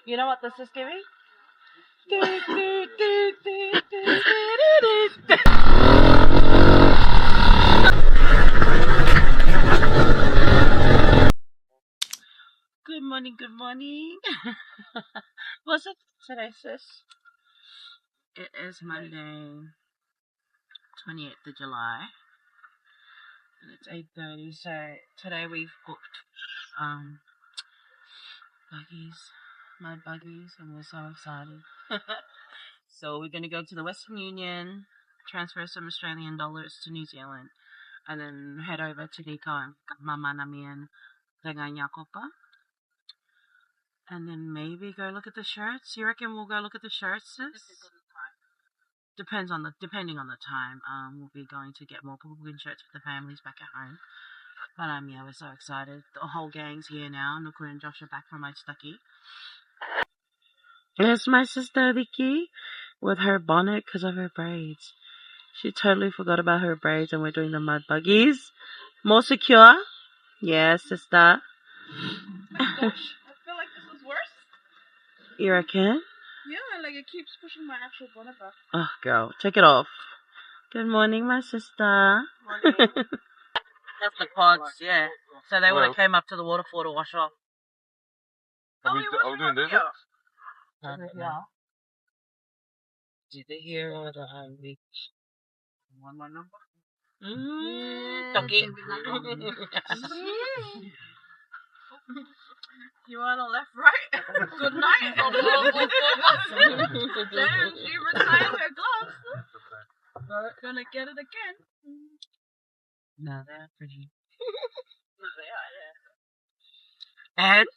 You know what this is giving? Good morning, good morning. What's it today, sis? It is Monday, 28th of July. And it's 8:30, so today we've booked mud buggies, and we're so excited. So we're going to go to the Western Union, transfer some Australian dollars to New Zealand, and then head over to Nico and Mama Nami and Renganyakopa. And then maybe go look at the shirts. You reckon we'll go look at the shirts, sis? Depending on the time. We'll be going to get more pumpkin shirts for the families back at home. But yeah, we're so excited. The whole gang's here now. Nuku and Josh are back from my stucky. There's my sister Vicky with her bonnet because of her braids. She totally forgot about her braids, and we're doing the mud buggies. More secure? Yes, sister. Oh my gosh, I feel like this is worse. You reckon? Yeah, like it keeps pushing my actual bonnet back. Oh, girl, take it off. Good morning, my sister. Morning. That's the pods, yeah. So they would have came up to the waterfall to wash off. Are we doing this? Yeah. Did they hear all the beach? Want my number? Toki. You want a left, right? Good night. Damn, she retired her gloves. Gonna get it again. No, they're pretty. No, they are, yeah. And?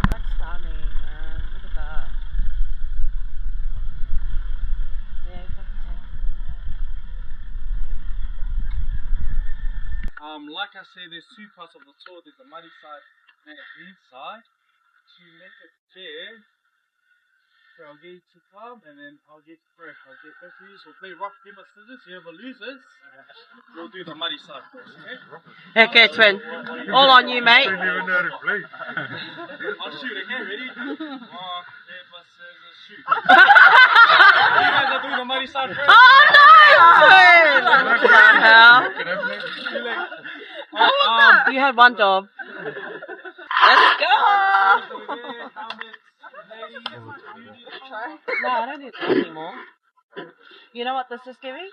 That's stunning, man. Look at that. Yeah, like I said, there's two parts of the tour. There's the muddy side and the inside. To make it fair, so I'll get you to come, and then I'll get fresh. I'll get referees. We'll play rough, paper, scissors. Whoever loses, we'll do the muddy side first, okay? Okay, twin. All on you, mate. I'll shoot, okay? Ready? Rock, paper, scissors, shoot. You guys are doing the muddy side first. Oh, no! What the hell? You had one job. Let's go! No, I don't need that anymore. You know what this is giving?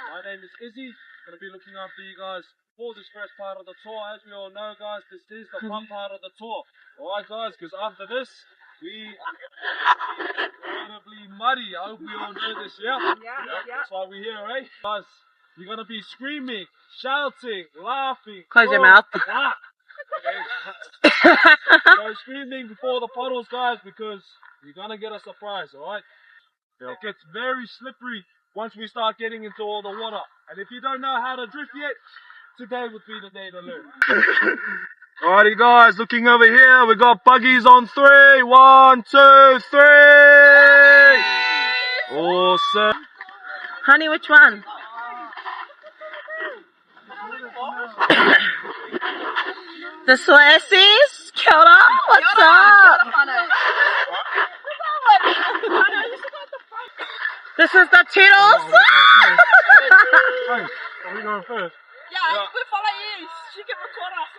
My name is Izzy. Going to be looking after you guys for this first part of the tour. As we all know, guys, this is the fun part of the tour. Alright, guys, because after this, we incredibly muddy. I hope we all know this, yeah? Yeah. That's why we're here, right? Guys, you're going to be screaming, shouting, laughing. Close your mouth. So screaming before the puddles, guys, because you're going to get a surprise, alright? It gets very slippery once we start getting into all the water. And if you don't know how to drift yet, today would be the day to learn. Alrighty guys, looking over here, we got buggies on 3. 1, 2, 3! Awesome. Honey, which one? The Swessies? Kia ora, what's up? This is the Toodles. Hey, are we going first? Yeah, we follow you. She can record us.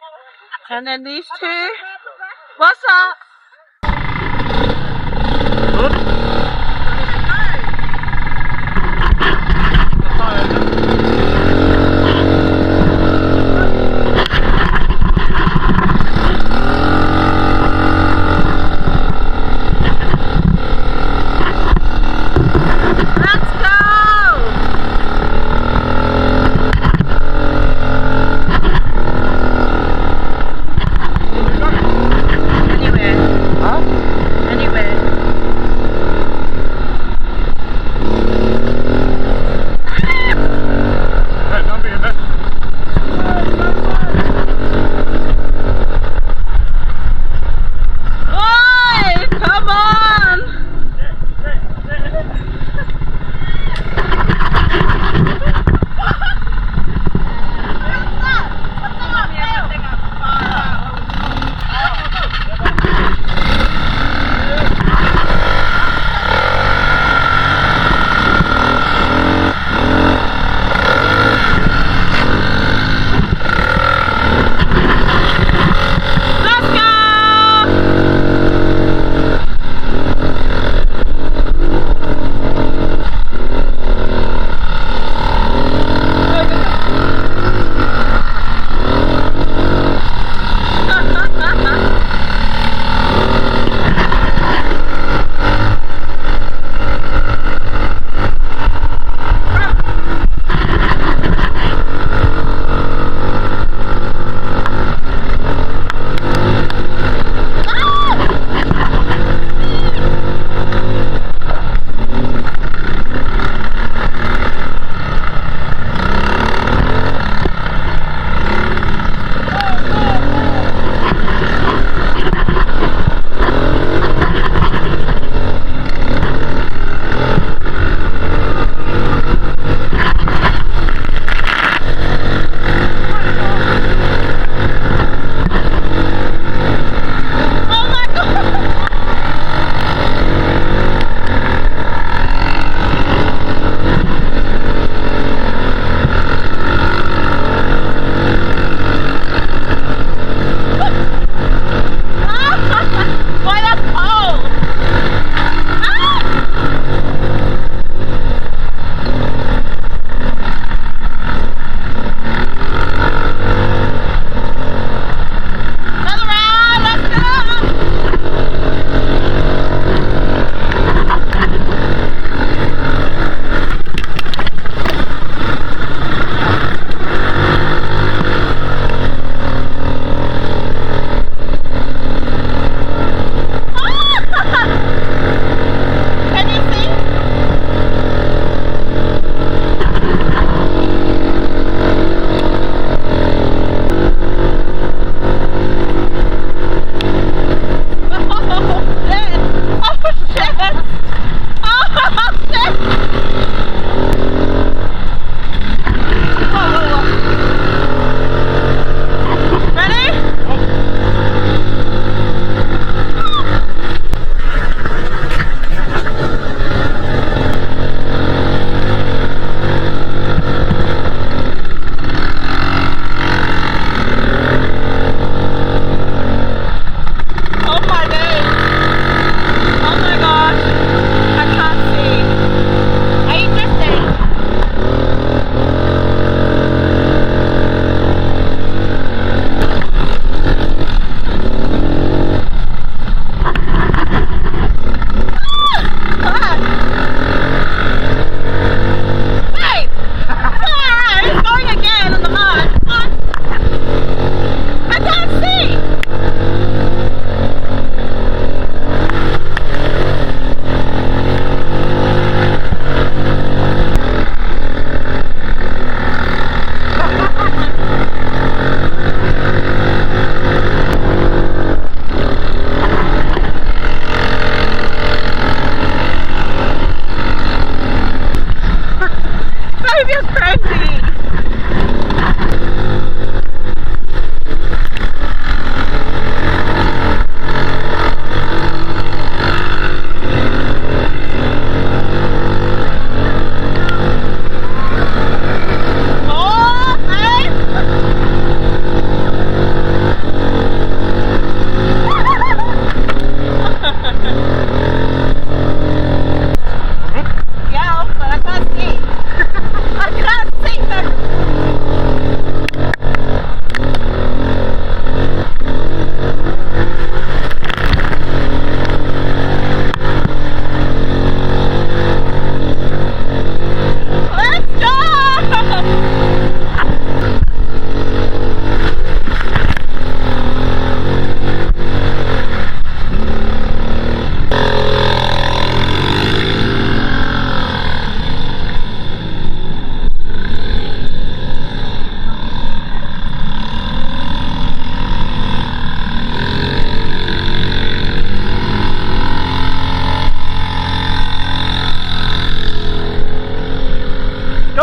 And then these two. What's up?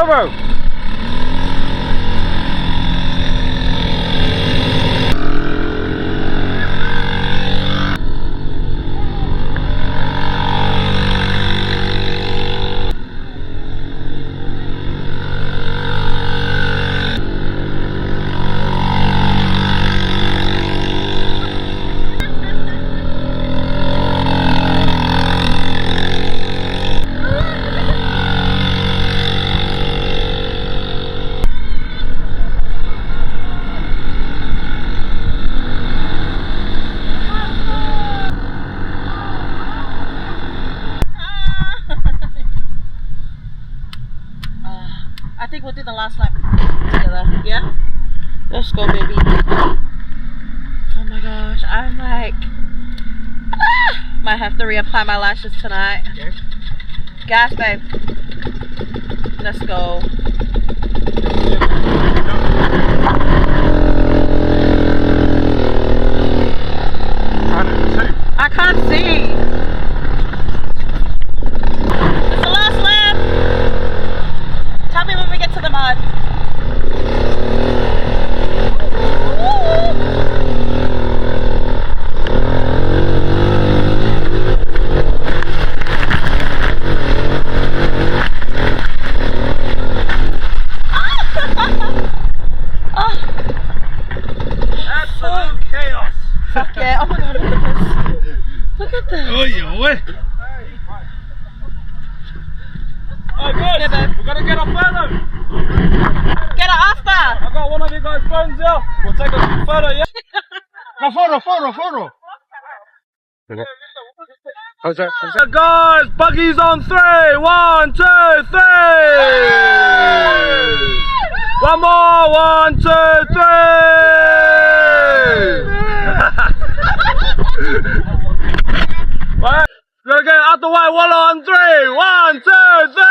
bro. I think we'll do the last lap together. Yeah? Let's go, baby. Oh my gosh, I'm like... might have to reapply my lashes tonight. Gas, babe. Let's go. I can't see. It's the last lap. Tell me when we get to the mud. Absolute chaos. Fuck yeah. Oh my god, look at this. Look at this. Oh yeah, wait. Alright guys, Yeah, babe. we're gonna get a photo. Get it after. I got one of you guys' phones here. We'll take a photo, yeah? No, photo. Guys, Buggy's on 3. 1, 2, 3. One more. 1, 2, 3. Right, we're gonna get out the way. 1 on 3. 1, 2, 3.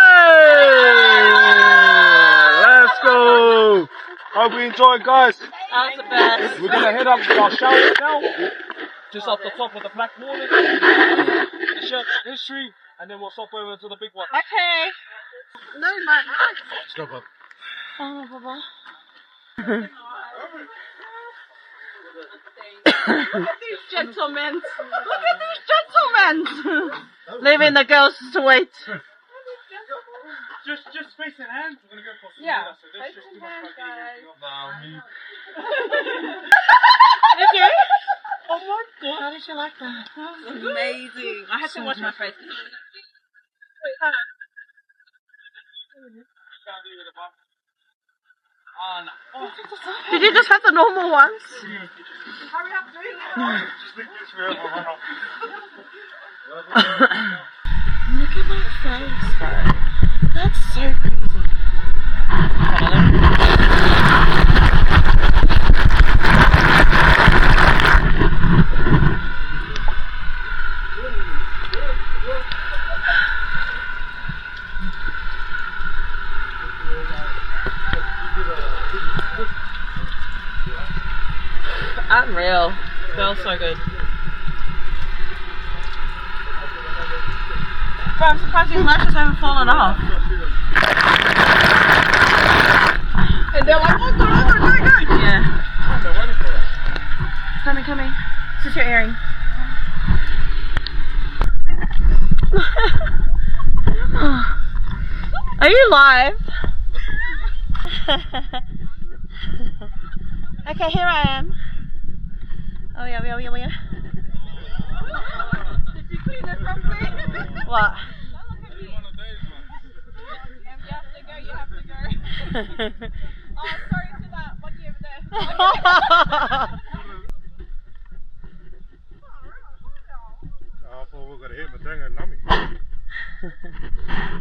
Let's go. Hope we enjoyed, guys. That was the best. We're gonna head up to our shower now, just off the top of the black water, the church history, and then we'll stop over to the big one. Okay. No, my eyes. Stop up. Oh, Baba. Look at these gentlemen. Look at these gentlemen. Leaving the girls to wait. Just face in hand. We're gonna go for some Yeah. So let's just do my guys. Did you? Oh my god. How did you like that? That was Amazing. I had to wash my face. Did you just have the normal ones? Hurry up, doing Look at my face, bro. That's so crazy. Unreal. Smells so good. Bro, I'm surprised your lashes haven't fallen off. And they're like, oh, go. Yeah. Coming. This is your earring. Are you live? Okay, here I am. Oh yeah. Did you clean it properly? What? You have to go. Oh, sorry to that Buggy over there.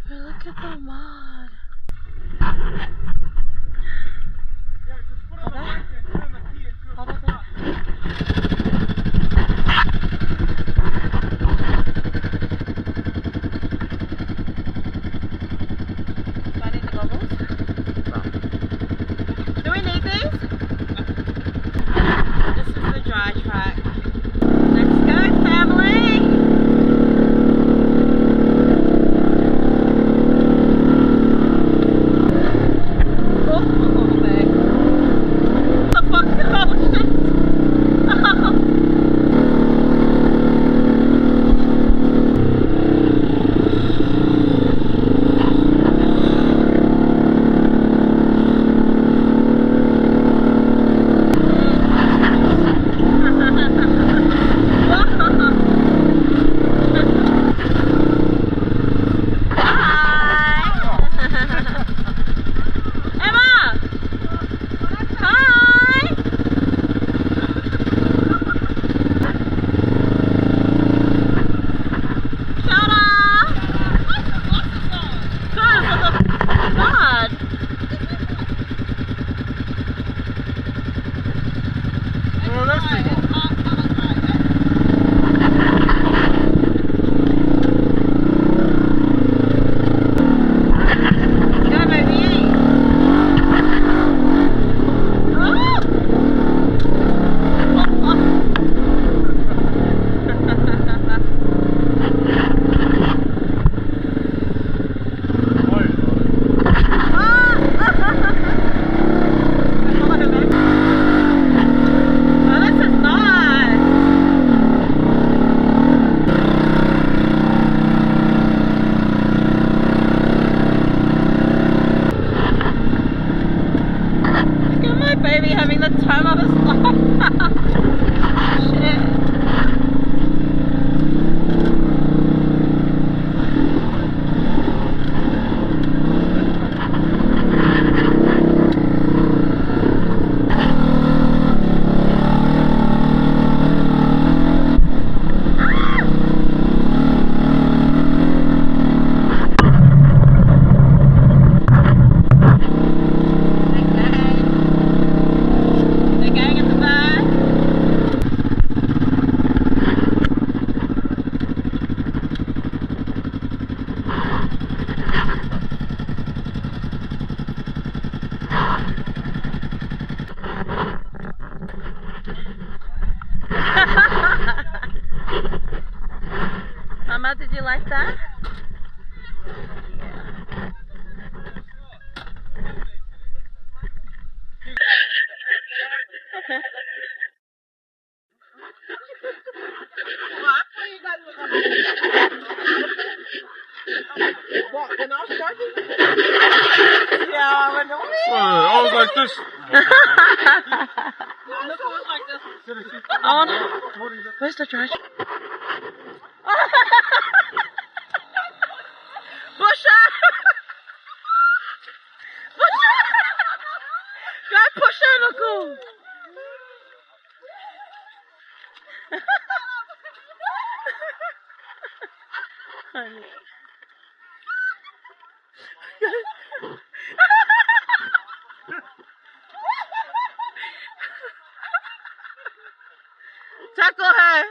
Look at the mud. Hold on. Do I need the goggles? Do we need these? This is the dry track. Let's go, family! Mama, did you like that? What? When I was driving? Yeah, I went I was like this. Look, it was like this. Oh no. Where's the trash? Pusher! Pusher! Go pusher, Nuku! Tackle her!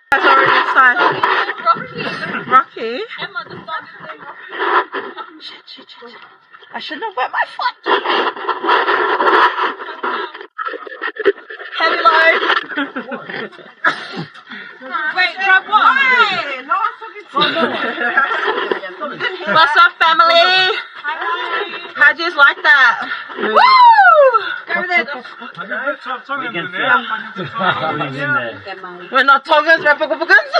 That's already inside. Rocky? Emma, the dog is named Rocky. Shit. I shouldn't have wet my foot. Heavy load. Wait, grab what? Hey, no, I'm talking. What's up, family? Hi. How'd you like that? Woo! Over there. We're not Tongans, we're Buggy-Buggans.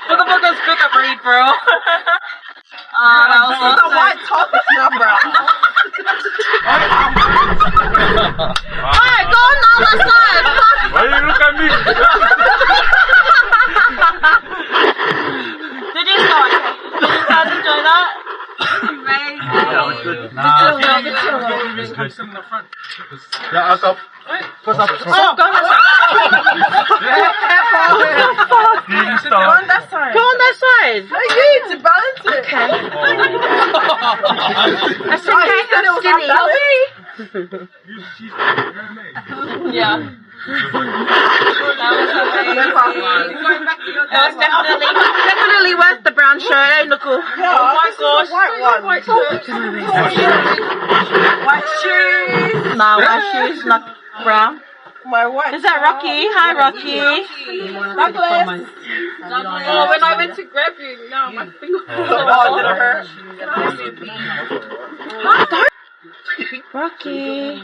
Buggy-Buggans pick a breed, bro. That was awesome. White top is not brown. Alright, go on the other side. Why you look at me? Did you guys enjoy that? Amazing. Yeah, it was good. Yeah, I'll stop. Oh, go on that side. Go on that side. Go on that side. No, you need to balance it. Okay. I said, yeah. That was amazing. That was definitely worth the brown shirt, eh, Nuku? Yeah, oh my gosh. White shoes. Nah, white shoes, not brown. My white. Is that Rocky? Hi, Rocky. Douglas. Oh, when I went to grab you, no, my finger. Oh, did it hurt? Rocky.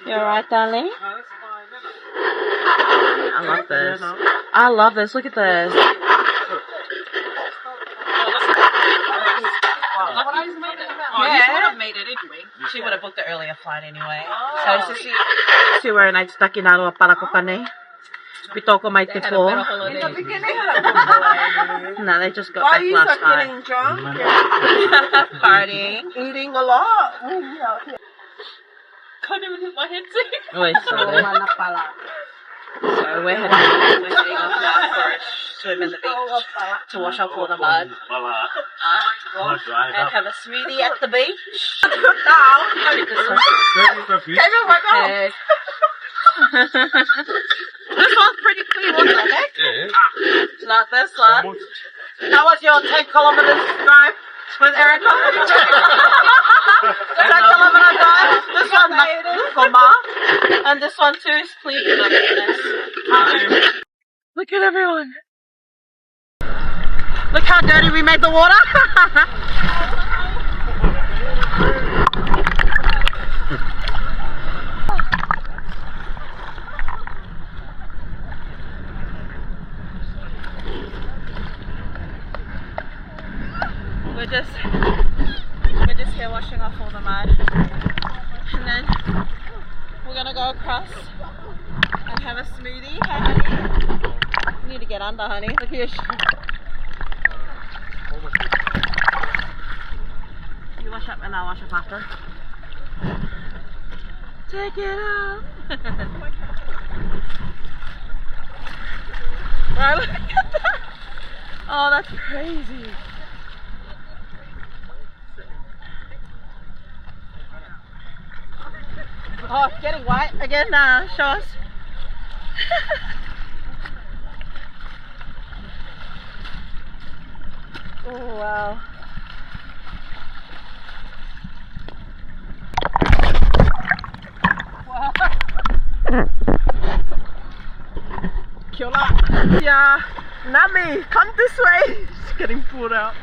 You alright, darling? I love this. I love this. Look at this. Yeah, she would have made it anyway. She would have booked an earlier flight anyway. So si we're na stuck in aro para ko kani. Pitoko may tipo. In the beginning, No, they just got why are back you last so night. getting drunk? Partying. Eating a lot. Can't even hit my headset. Wait, sorry. So we're heading off now for a swim in the beach to wash off all the mud and have a smoothie at the beach. Okay. This one's pretty clean, wasn't it, Nick? Yeah. Not this one. How was your 10 kilometers drive with Erica? 10 kilometer drive. This one, Goma. And this one too is clean. Look at everyone. Look how dirty we made the water. We're just here washing off all the mud, and then we're gonna go across and have a smoothie. Hey, honey. You need to get under, honey. Look at your shirt. You wash up and I'll wash up after. Take it off. Right, look at that. Oh, that's crazy. Oh, it's getting white again. Show us. Oh wow. Yeah, Nami, come this way. She's getting pulled out.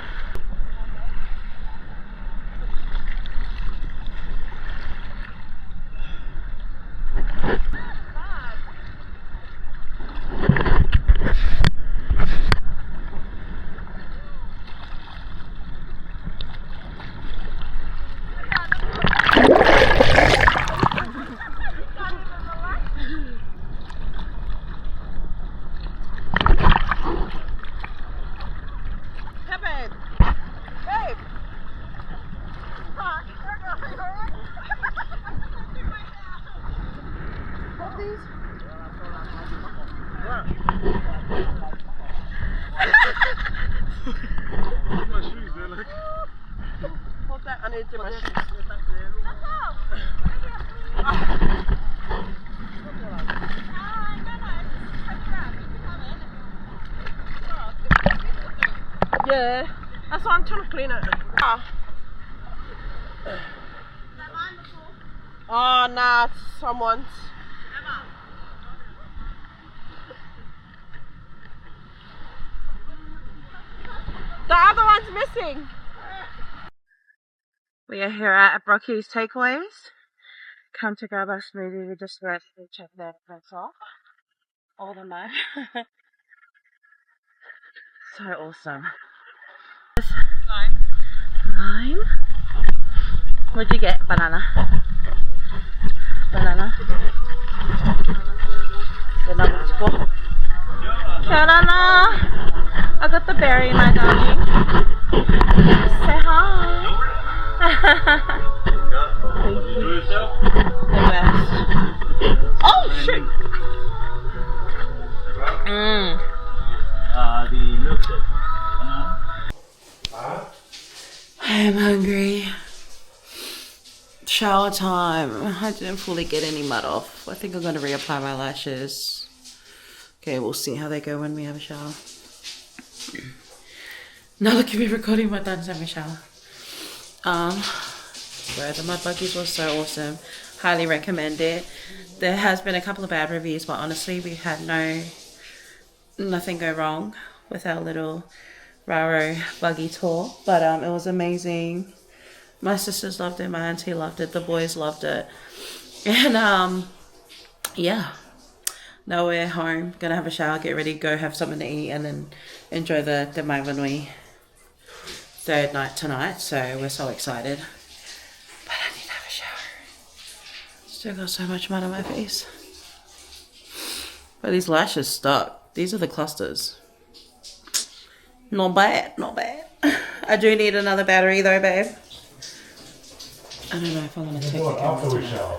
Hold that, I need to do my shoes. Yeah, that's why I'm trying to clean it. Oh, nah, it's someone's. The other one's missing. We are here at Brocky's Takeaways. Come to grab our smoothie. We just ready to check their prints off. All the mud. So awesome. Lime. What'd you get? Banana. Banana. The number's 4. Banana. I got the berry, my darling. Say hi. The best. Oh shit. The milkshake. I am hungry. Shower time. I didn't fully get any mud off. I think I'm going to reapply my lashes. Okay, we'll see how they go when we have a shower. Now look at me recording my dance having a shower. Bro, the mud buggies was so awesome. Highly recommend it. There has been a couple of bad reviews, but honestly we had nothing go wrong with our little Raro buggy tour. But it was amazing. My sisters loved it, my auntie loved it, the boys loved it. And yeah. Now we're home, gonna have a shower, get ready, go have something to eat, and then enjoy the Maivanui third night tonight. So we're so excited. But I need to have a shower. Still got so much mud on my face. But these lashes stuck. These are the clusters. Not bad, not bad. I do need another battery though, babe. I don't know if I'm gonna take the camera tonight.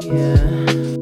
Yeah.